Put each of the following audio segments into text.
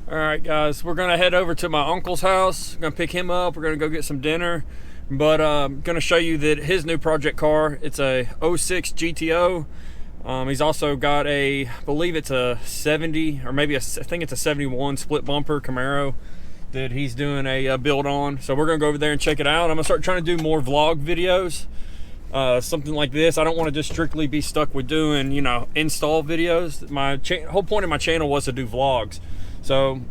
All right, guys, we're gonna head over to my uncle's house. I'm gonna pick him up. We're gonna go get some dinner, but I'm gonna show you that his new project car. It's a '06 GTO. He's also got I believe it's a 70 or maybe I think it's a 71 split bumper Camaro that he's doing a build on. So we're gonna go over there and check it out. I'm gonna start trying to do more vlog videos, something like this. I don't want to just strictly be stuck with doing, install videos. My whole point of my channel was to do vlogs. So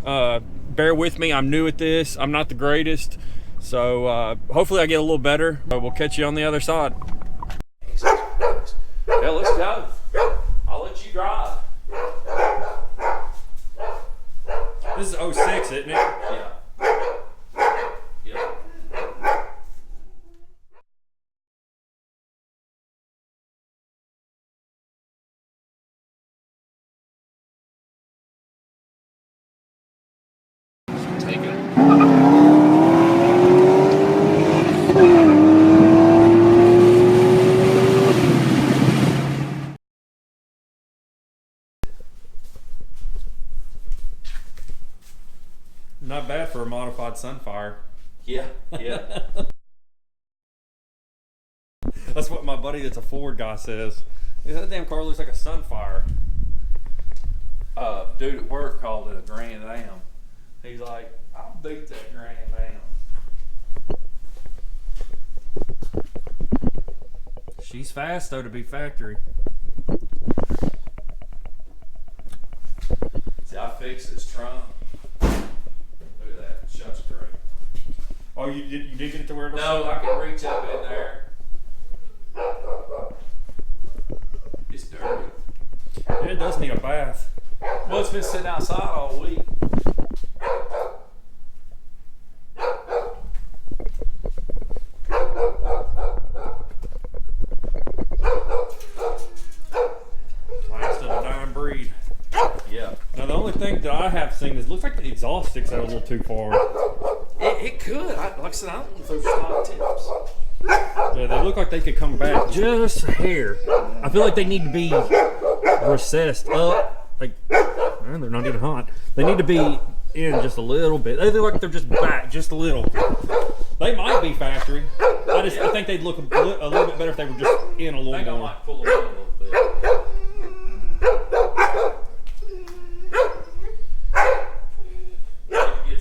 bear with me, I'm new at this. I'm not the greatest. So hopefully I get a little better. We'll catch you on the other side. Yeah, let's go. I'll let you drive. This is '06, isn't it? Yeah. Take it. Not bad for a modified Sunfire. Yeah. That's what my buddy that's a Ford guy says. Yeah, that damn car looks like a Sunfire. Dude at work called it a Grand Am. He's like, I'll beat that Grand Am. She's fast though to be factory. See, I fixed his trunk. Look at that. Shuts great. Oh, you did get it to where it was? No, I can reach up in there. It's dirty. Yeah, it does need a bath. Well, it's been sitting outside all week. Last of the dying breed. Yeah. Now the only thing that I have seen is it looks like the exhaust sticks out a little too far. It could. Like I said, I don't know if those stock tips. Yeah, they look like they could come back just a hair. I feel like they need to be recessed up. Like, man, they're not even hot. They need to be in just a little bit. They look like they're just back just a little. They might be factory. I think they'd look a little bit better if they were just in a little more. I think I might pull it in a little bit.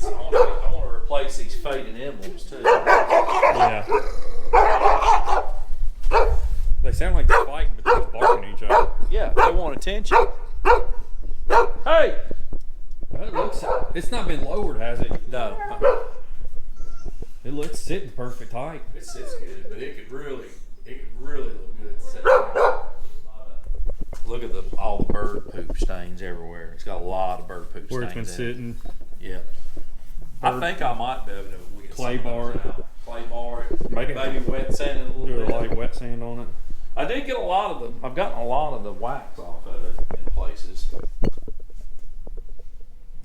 I want to replace these fading emblems too. Yeah. They sound like they're fighting, but they're just barking at each other. Yeah, they want attention. Hey! It's not been lowered, has it? No. It looks sitting perfect height. It sits good, but it could really look good sitting there. Look at all the bird poop stains everywhere. It's got a lot of bird poop stains. Where it's been sitting. Yeah. I think I might be able to clay bar it. Clay bar it. Maybe wet sand it a little bit. Do a light wet sand on it. I did get a lot of them. I've gotten a lot of the wax off of it in places.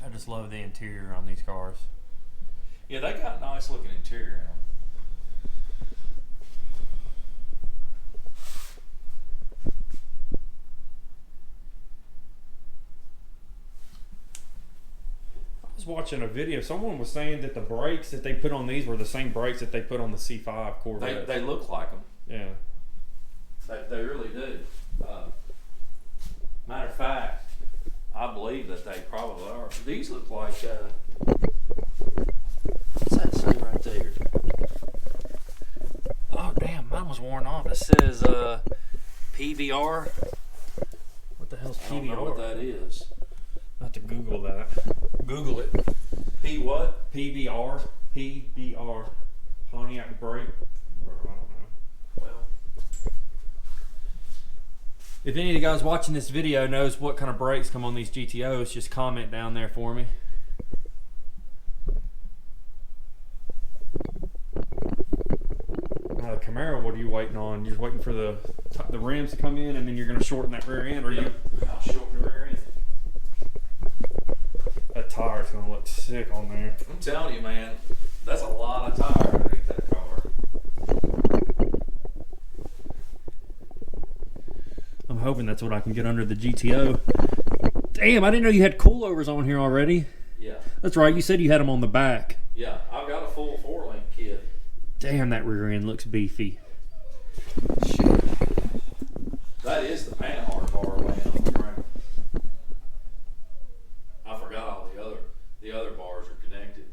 I just love the interior on these cars. Yeah, they got nice looking interior in them. I was watching a video. Someone was saying that the brakes that they put on these were the same brakes that they put on the C5 Corvette. They look like them. Yeah. They really do. Matter of fact, I believe that they probably are. These look like, what's that say right there? Oh, damn, mine was worn off. It says PVR. What the hell's I don't know what PVR? that is. I have to Google that. Google it. P what? PVR. PVR. Pontiac brake. I don't know. Well, If any of you guys watching this video knows what kind of brakes come on these GTOs, just comment down there for me. Now the Camaro, what are you waiting on? You're just waiting for the rims to come in, and then you're going to shorten that rear end, or yeah, I'll shorten the rear end. that tire's going to look sick on there. I'm telling you, man, that's a lot of tire underneath that car. I'm hoping that's what I can get under the GTO. Damn, I didn't know you had coilovers on here already. Yeah. That's right. You said you had them on the back. Yeah, I've got a full 4-link kit. Damn, that rear end looks beefy. That is the Panhard bar laying on the ground. I forgot all the other bars are connected.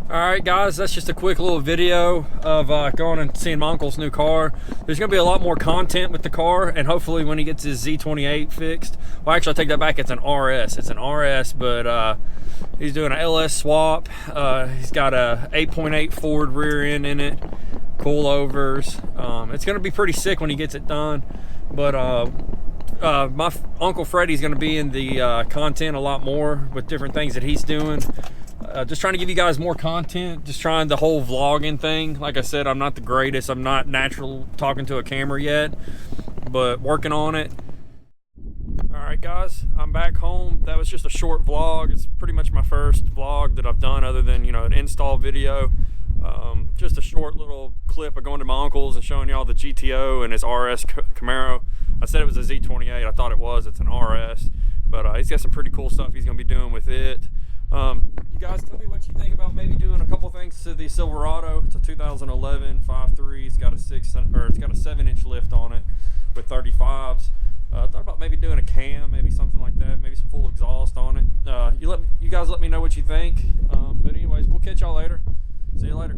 Alright guys, that's just a quick little video of going and seeing my uncle's new car. There's going to be a lot more content with the car, and hopefully when he gets his Z28 fixed, well actually I take that back, it's an RS. It's an RS, but he's doing an LS swap. He's got a 8.8 Ford rear end in it, coilovers. It's going to be pretty sick when he gets it done, but my Uncle Freddie's going to be in the content a lot more with different things that he's doing. Just trying to give you guys more content, just trying the whole vlogging thing. Like I said, I'm not the greatest, I'm not natural talking to a camera yet, but working on it. Alright guys, I'm back home. That was just a short vlog. It's pretty much my first vlog that I've done other than, you know, an install video. Just a short little clip of going to my uncle's and showing y'all the GTO and his RS Camaro. I said it was a Z28, I thought it was, it's an RS. But he's got some pretty cool stuff he's going to be doing with it. You guys tell me what you think about maybe doing a couple things to the Silverado. It's a 2011 5.3. It's got a 7-inch lift on it with 35s. Thought about maybe doing a cam, maybe something like that, maybe some full exhaust on it. You guys let me know what you think. But anyways, we'll catch y'all later. See you later.